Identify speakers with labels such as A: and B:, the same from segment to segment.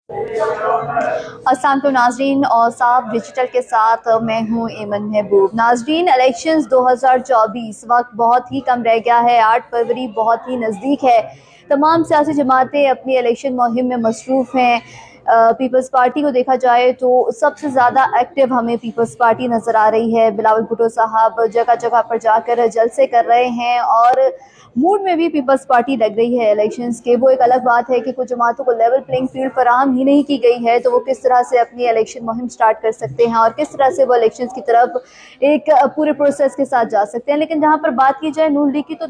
A: अस्सलाम वालेकुम नाजरीन, और साफ डिजिटल के साथ मैं हूँ एमन महबूब। नाजरीन, इलेक्शंस 2024 वक्त बहुत ही कम रह गया है। 8 फरवरी बहुत ही नज़दीक है। तमाम सियासी जमातें अपनी इलेक्शन मुहिम में मसरूफ़ हैं। पीपल्स पार्टी को देखा जाए तो सबसे ज़्यादा एक्टिव हमें पीपल्स पार्टी नज़र आ रही है। बिलावल भुट्टो साहब जगह जगह पर जाकर जलसे कर रहे हैं और मूड में भी पीपल्स पार्टी लग रही है इलेक्शंस के। वो एक अलग बात है कि कुछ जमातों को लेवल प्लेइंग फील्ड फराहम ही नहीं की गई है, तो वो किस तरह से अपनी इलेक्शन मुहिम स्टार्ट कर सकते हैं और किस तरह से वो इलेक्शंस की तरफ एक पूरे प्रोसेस के साथ जा सकते हैं। लेकिन जहाँ पर बात की जाए नून लीग की, तो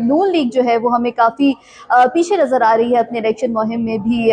A: नून लीग जो है वो हमें काफ़ी पीछे नज़र आ रही है अपनी इलेक्शन मुहिम में भी।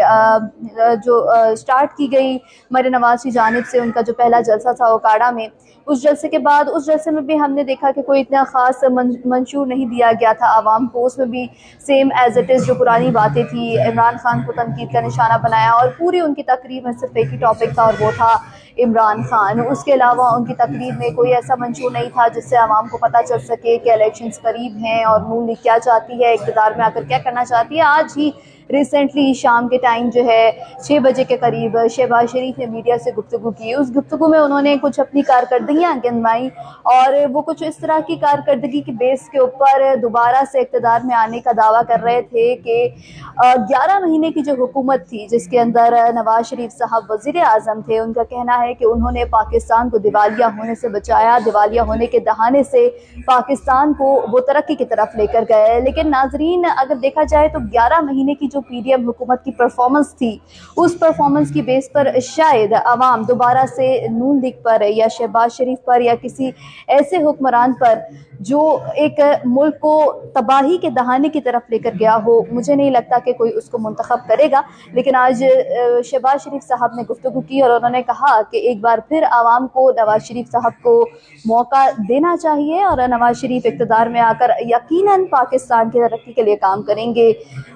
A: जो स्टार्ट की गई मरियम नवाज की जानिब से, उनका जो पहला जलसा था ओकाड़ा में, उस जलसे के बाद उस जलसे में भी हमने देखा कि कोई इतना ख़ास मंशूर नहीं दिया गया था आवाम को। उसमें भी सेम एज इट इज़ जो पुरानी बातें थी, इमरान खान को तनकीद का निशाना बनाया और पूरी उनकी तकरीर में सिर्फ एक ही टॉपिक था और वो था इमरान खान। उसके अलावा उनकी तकरीर में कोई ऐसा मंशूर नहीं था जिससे आवाम को पता चल सके कि इलेक्शंस करीब हैं और नून लीग क्या चाहती है, इक़्तिदार में आकर क्या करना चाहती है। आज ही रिसेंटली शाम के टाइम जो है 6 बजे के करीब शहबाज शरीफ ने मीडिया से गुफ्तगू की। उस गुफ्तगू में उन्होंने कुछ अपनी कारकर्दगियाँ गिनवाई और वो कुछ इस तरह की कारकर्दगी की बेस के ऊपर दोबारा से इक़्तिदार में आने का दावा कर रहे थे कि 11 महीने की जो हुकूमत थी जिसके अंदर नवाज शरीफ साहब वज़ीर आज़म थे, उनका कहना है कि उन्होंने पाकिस्तान को दिवालिया होने से बचाया, दिवालिया होने के दहाने से पाकिस्तान को वो तरक्की की तरफ लेकर गए। लेकिन नाजरीन, अगर देखा जाए तो 11 महीने की जो पीडीएम हुकूमत की परफॉर्मेंस थी, उस परफॉर्मेंस की बेस पर शायद अवाम दोबारा से नून लीग पर या शहबाज शरीफ पर या किसी ऐसे हुक्मरान पर जो एक मुल्क को तबाही के दहाने की तरफ लेकर गया हो, मुझे नहीं लगता कि कोई उसको मुंतखब करेगा। लेकिन आज शहबाज शरीफ साहब ने गुफ्तगू की और उन्होंने कहा कि एक बार फिर आवाम को नवाज शरीफ साहब को मौका देना चाहिए और नवाज शरीफ इक़्तिदार में आकर यकीनन पाकिस्तान की तरक्की के लिए काम करेंगे।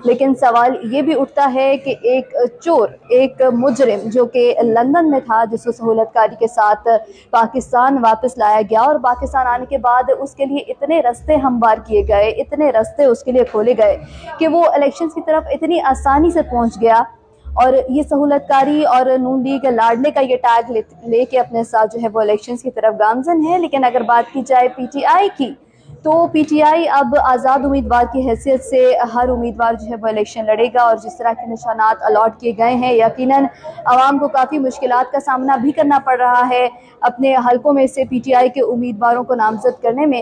A: लेकिन सवाल ये भी उठता है कि एक चोर, एक मुजरिम जो कि लंदन में था, जिसको सहूलतकारी के साथ पाकिस्तान वापस लाया गया और पाकिस्तान आने के बाद उसके लिए इतने रास्ते हमवार किए गए, इतने रास्ते उसके लिए खोले गए कि वो इलेक्शंस की तरफ इतनी आसानी से पहुंच गया। और ये सहूलतकारी और नून लीग लाडले का ये टैग लेके अपने साथ जो है वो इलेक्शंस की तरफ गामजन है। लेकिन अगर बात की जाए पीटीआई की, तो पीटीआई अब आज़ाद उम्मीदवार की हैसियत से हर उम्मीदवार जो है वो इलेक्शन लड़ेगा और जिस तरह के निशानात अलॉट किए गए हैं, यकीनन आवाम को काफ़ी मुश्किलात का सामना भी करना पड़ रहा है अपने हलकों में से पीटीआई के उम्मीदवारों को नामजद करने में।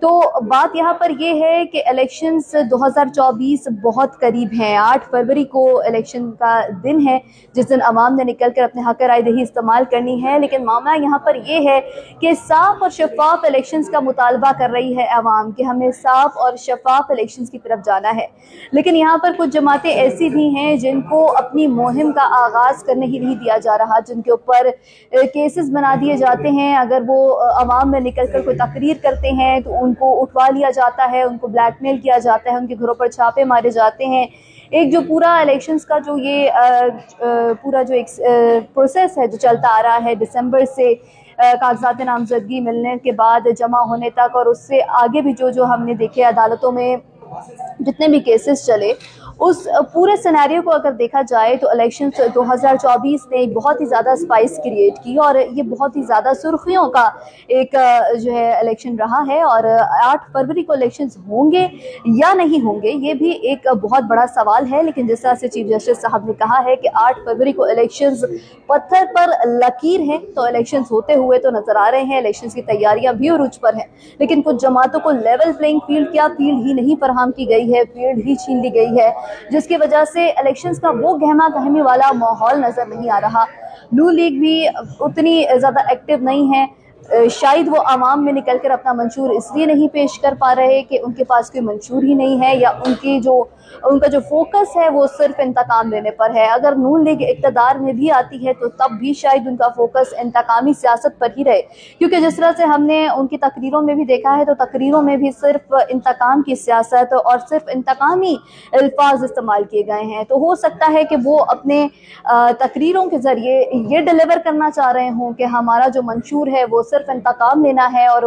A: तो बात यहाँ पर यह है कि इलेक्शंस 2024 बहुत करीब हैं। 8 फरवरी को इलेक्शन का दिन है जिस दिन अवाम ने निकल कर अपने हक राय दही इस्तेमाल करनी है। लेकिन मामला यहाँ पर यह है कि साफ और शफाफ इलेक्शंस का मुतालबा कर रही है अवाम कि हमें साफ और शफाफ इलेक्शंस की तरफ जाना है। लेकिन यहाँ पर कुछ जमातें ऐसी भी हैं जिनको अपनी मुहिम का आगाज़ करने ही नहीं दिया जा रहा, जिनके ऊपर केसेस बना दिए जाते हैं। अगर वो अवाम में निकल कर कोई तकरीर करते हैं तो उनको उठवा लिया जाता है, उनको ब्लैकमेल किया जाता है, उनके घरों पर छापे मारे जाते हैं। एक जो पूरा इलेक्शंस का जो ये पूरा जो एक प्रोसेस है जो चलता आ रहा है दिसंबर से कागजात नामजदगी मिलने के बाद जमा होने तक और उससे आगे भी जो हमने देखे अदालतों में जितने भी केसेस चले, उस पूरे सिनेरियो को अगर देखा जाए तो इलेक्शंस 2024 ने बहुत ही ज़्यादा स्पाइस क्रिएट की और ये बहुत ही ज़्यादा सुर्खियों का एक जो है इलेक्शन रहा है। और 8 फरवरी को इलेक्शंस होंगे या नहीं होंगे, ये भी एक बहुत बड़ा सवाल है। लेकिन जिस तरह से चीफ जस्टिस साहब ने कहा है कि 8 फरवरी को इलेक्शंस पत्थर पर लकीर है, तो इलेक्शंस होते हुए तो नज़र आ रहे हैं, इलेक्शंस की तैयारियां भी उरूज पर हैं। लेकिन कुछ जमातों को लेवल प्लेइंग फील्ड, क्या फील्ड ही नहीं फराहम की गई है, फील्ड ही छीन ली गई है, जिसकी वजह से इलेक्शंस का वो गहमा गहमी वाला माहौल नजर नहीं आ रहा। नून लीग भी उतनी ज़्यादा एक्टिव नहीं है। शायद वो आवाम में निकल कर अपना मंशूर इसलिए नहीं पेश कर पा रहे कि उनके पास कोई मंशूर ही नहीं है या उनका जो फोकस है वो सिर्फ इंतकाम लेने पर है। अगर नून लीग इक़्तिदार में भी आती है तो तब भी शायद उनका फोकस इंतकामी सियासत पर ही रहे, क्योंकि जिस तरह से हमने उनकी तकरीरों में भी देखा है तो तकरीरों में भी सिर्फ इंतकाम की सियासत और सिर्फ इंतकामी अल्फाज इस्तेमाल किए गए हैं। तो हो सकता है कि वो अपने तकरीरों के ज़रिए ये डिलीवर करना चाह रहे हों कि हमारा जो मंशूर है वो सिर्फ इंतकाम लेना है और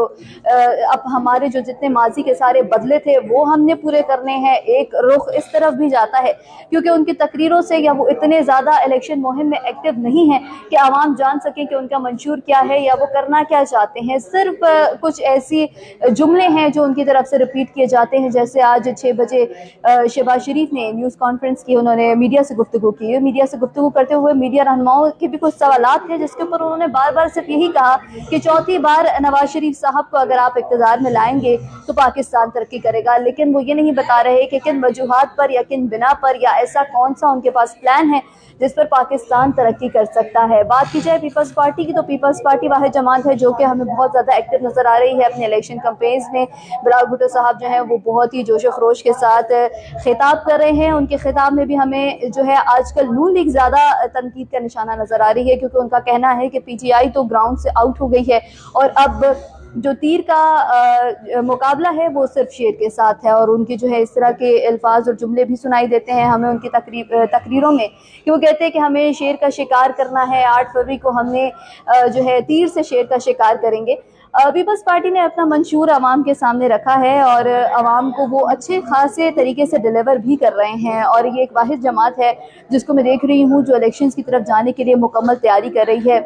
A: अब हमारे जो जितने माजी के सारे बदले थे वो हमने पूरे करने हैं। एक रुख इस तरफ भी जाता है क्योंकि उनकी तकरीरों से या वो इतने ज़्यादा इलेक्शन मुहिम में एक्टिव नहीं है कि आवाम जान सकें कि उनका मंशूर क्या है या वो करना क्या चाहते हैं। सिर्फ कुछ ऐसी जुमले हैं जो उनकी तरफ से रिपीट किए जाते हैं। जैसे आज 6 बजे शहबाज शरीफ ने न्यूज़ कॉन्फ्रेंस की, उन्होंने मीडिया से गुफ्तगू की। मीडिया से गुफ्तगू करते हुए मीडिया रहनुमाओं के भी कुछ सवालात थे जिसके ऊपर उन्होंने बार बार सिर्फ यही कहा कि चौथी बार नवाज शरीफ साहब को अगर आप इक़्तिदार में लाएंगे तो पाकिस्तान तरक्की करेगा। लेकिन वो ये नहीं बता रहे कि किन वजूहात पर या किन बिना पर या ऐसा कौन सा उनके पास प्लान है जिस पर पाकिस्तान तरक्की कर सकता है। बात की जाए पीपल्स पार्टी की तो पीपल्स पार्टी वाहिद जमात है जो कि हमें बहुत ज़्यादा एक्टिव नज़र आ रही है अपने इलेक्शन कैंपेन्स में। बिलावल भुट्टो साहब जो हैं वो बहुत ही जोश खरोश के साथ खिताब कर रहे हैं। उनके खिताब में भी हमें जो है आजकल नून लीग ज़्यादा तनकीद का निशाना नज़र आ रही है क्योंकि उनका कहना है कि PTI तो ग्राउंड से आउट हो गई है और अब जो तीर का मुकाबला है वो सिर्फ शेर के साथ है। और उनकी जो है इस तरह के अल्फाज और जुमले भी सुनाई देते हैं हमें उनकी तकरीरों में कि वो कहते हैं कि हमें शेर का शिकार करना है, 8 फरवरी को हमने जो है तीर से शेर का शिकार करेंगे। पीपल्स पार्टी ने अपना मंशूर आवाम के सामने रखा है और आवाम को वो अच्छे खासे तरीके से डिलीवर भी कर रहे हैं और ये एक वाहिद जमात है जिसको मैं देख रही हूँ जो इलेक्शंस की तरफ जाने के लिए मुकम्मल तैयारी कर रही है।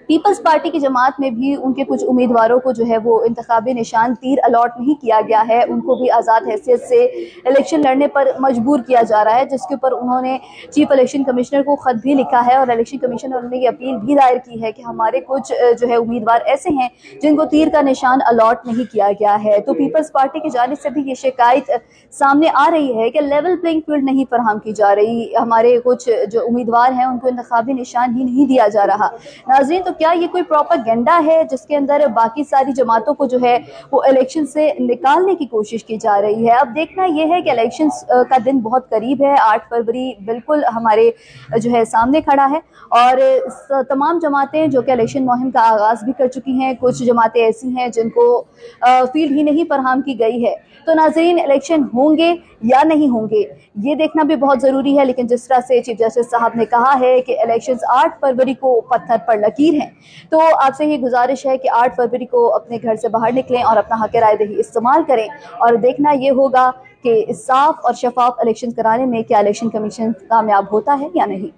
A: पीपल्स पार्टी की जमात में भी उनके कुछ उम्मीदवारों को जो है वो इंतखाबी निशान तीर अलॉट नहीं किया गया है, उनको भी आज़ाद हैसियत से इलेक्शन लड़ने पर मजबूर किया जा रहा है जिसके ऊपर उन्होंने चीफ इलेक्शन कमिश्नर को ख़त भी लिखा है और इलेक्शन कमिश्नर ने ये अपील भी दायर की है कि हमारे कुछ जो है उम्मीदवार ऐसे हैं जिनको तीर का निशान अलॉट नहीं किया गया है। तो पीपल्स पार्टी की जानिब से भी ये शिकायत सामने आ रही है कि लेवल प्लेइंग फील्ड नहीं फराहम की जा रही, हमारे कुछ जो उम्मीदवार हैं उनको इंतखाबी निशान ही नहीं दिया जा रहा। नाज़रीन, तो क्या ये कोई प्रोपेगेंडा है जिसके अंदर बाकी सारी जमातों को जो है वो इलेक्शन से निकालने की कोशिश की जा रही है? अब देखना यह है कि इलेक्शन का दिन बहुत करीब है, 8 फरवरी बिल्कुल हमारे जो है सामने खड़ा है और तमाम जमातें जो कि इलेक्शन मुहिम का आगाज़ भी कर चुकी हैं, कुछ जमातें ऐसी हैं जिनको फील्ड ही नहीं फराहम की गई है। तो नाज़रीन, इलेक्शन होंगे या नहीं होंगे ये देखना भी बहुत ज़रूरी है। लेकिन जिस तरह से चीफ जस्टिस साहब ने कहा है कि इलेक्शंस 8 फरवरी को पत्थर पर लकीर हैं, तो आपसे ये गुजारिश है कि 8 फरवरी को अपने घर से बाहर निकलें और अपना हक़ राय दही इस्तेमाल करें और देखना ये होगा कि साफ और शफाफ इलेक्शन कराने में क्या इलेक्शन कमीशन कामयाब होता है या नहीं।